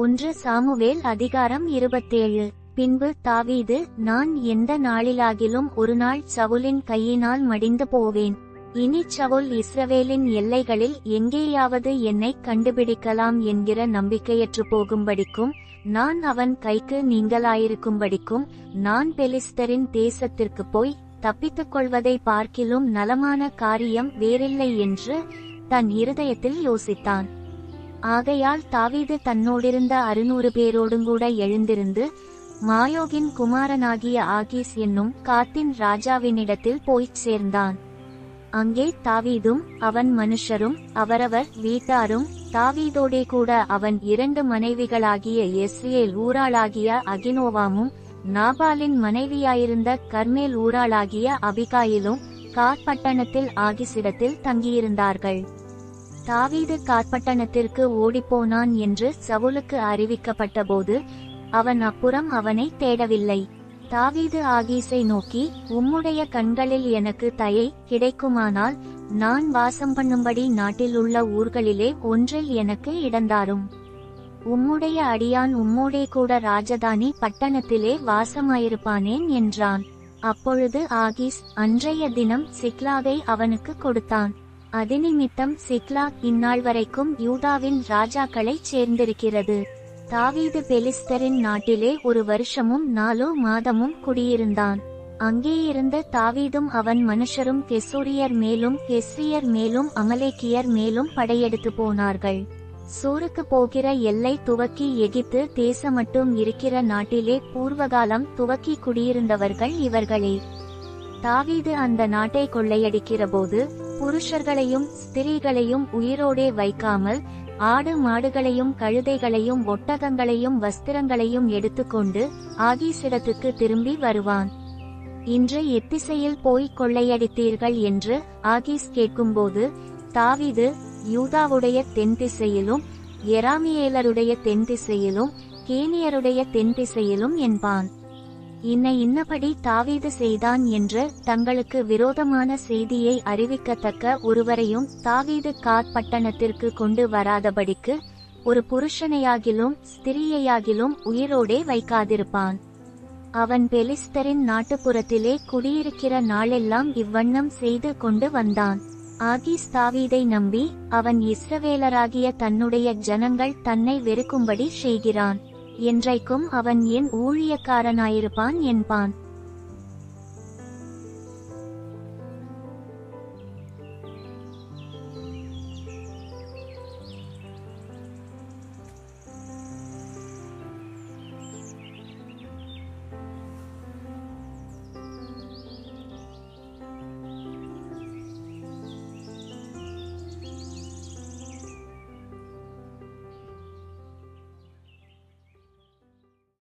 1 Samuel அதிகாரம் 27. பின்பு தாவீது, நான் எந்த நாளிலாகிலும் ஒரு நாள் சவுலின் கையினால் மடிந்து போவேன். இனி சவுல் இஸ்ரவேலின் எல்லைகளில் எங்கேயாவது என்னை கண்டுபிடிக்கலாம் என்கிற நம்பிக்கையற்று போகும்படிக்கும், நான் அவன் கைக்கு நீங்களாயிருக்கும்படிக்கும், நான் பெலிஸ்தரின் தேசத்திற்கு போய் தப்பித்துக் கொள்வதை பார்க்கிலும் நலமான காரியம் வேறில்லை என்று தன் இருதயத்தில் யோசித்தான். ஆகையால் தாவீது தன்னோடிருந்த 600 பேரோடுங்கூட எழுந்திருந்து மாயோகின் குமாரனாகிய ஆகீஸ் என்னும் காத்தின் ராஜாவினிடத்தில் போய்ச் சேர்ந்தான். அங்கே தாவீதும் அவன் மனுஷரும் அவரவர் வீட்டாரும், தாவீதோடே கூட அவன் 2 மனைவிகளாகிய யெஸ்ரியேல் ஊராளாகிய அகினோவாமும், நாபாலின் மனைவியாயிருந்த கர்மேல் ஊராளாகிய அபிகாயிலும் காத் பட்டணத்தில் ஆகீசிடத்தில் தங்கியிருந்தார்கள். தாவீது காத்பட்டணத்திற்கு ஓடிப்போனான் என்று சவுலுக்கு அறிவிக்கப்பட்டபோது அவன் அப்புறம் அவனை தேடவில்லை. தாவீது ஆகீஸை நோக்கி, உம்முடைய கண்களில் எனக்கு தயை கிடைக்குமானால் நான் வாசம் பண்ணும்படி நாட்டில் உள்ள ஊர்களிலே ஒன்றில் எனக்கு இடந்தாரும். உம்முடைய அடியான் உம்மோடே கூட ராஜதானி பட்டணத்திலே வாசமாயிருப்பானேன் என்றான். அப்பொழுது ஆகீஸ் அன்றைய தினம் சிக்லாகை அவனுக்கு கொடுத்தான். அதினிமித்தம் சிக்லாக் இந்நாள் வரைக்கும் யூதாவின் ராஜாக்களைச் சேர்ந்திருக்கிறது. தாவீது பெலிஸ்தரின் நாட்டிலே 1 வருஷமும் 4 மாதமும் குடியிருந்தான். அங்கேயிருந்த தாவீதும் அவன் மனுஷரும் கெசூரியர் மேலும் கெஸ்ரியர் மேலும் அமலேக்கியர் மேலும் படையெடுத்து போனார்கள். சூருக்கு போகிற எல்லை துவக்கி எகிப்து தேசமட்டும் இருக்கிற நாட்டிலே பூர்வகாலம் துவக்கி குடியிருந்தவர்கள் இவர்களே. தாவீது அந்த நாட்டை கொள்ளையடிக்கிற போது புருஷர்களையும் ஸ்திரீகளையும் உயிரோடே வைக்காமல் ஆடு மாடுகளையும் கழுதைகளையும் ஒட்டகங்களையும் வஸ்திரங்களையும் எடுத்துக்கொண்டு ஆகீசிடத்துக்கு திரும்பி வருவான். இன்று எத்திசையில் போய் கொள்ளையடித்தீர்கள் என்று ஆகீஸ் கேட்கும்போது, தாவீது, யூதாவுடைய தென் திசையிலும் எராமியேலருடைய தென் திசையிலும் கேனியருடைய தென் திசையிலும் என்பான். இன்னபடி தாவீது செய்தான் என்று தங்களுக்கு விரோதமான செய்தியை அறிவிக்கத்தக்க ஒருவரையும் தாவீது காத் பட்டணத்திற்கு கொண்டு வராதபடிக்கு ஒரு புருஷனையாகிலும் ஸ்திரீயையாகிலும் உயிரோடே வைக்காதிருப்பான். அவன் பெலிஸ்தரின் நாட்டுப்புறத்திலே குடியிருக்கிற நாளெல்லாம் இவ்வண்ணம் செய்து கொண்டு வந்தான். ஆகீஸ் தாவீதை நம்பி, அவன் இஸ்ரவேலராகிய தன்னுடைய ஜனங்கள் தன்னை வெறுக்கும்படி செய்கிறான், என்றைக்கும் அவன் என் ஊழியக்காரனாயிருப்பான் என்பான்.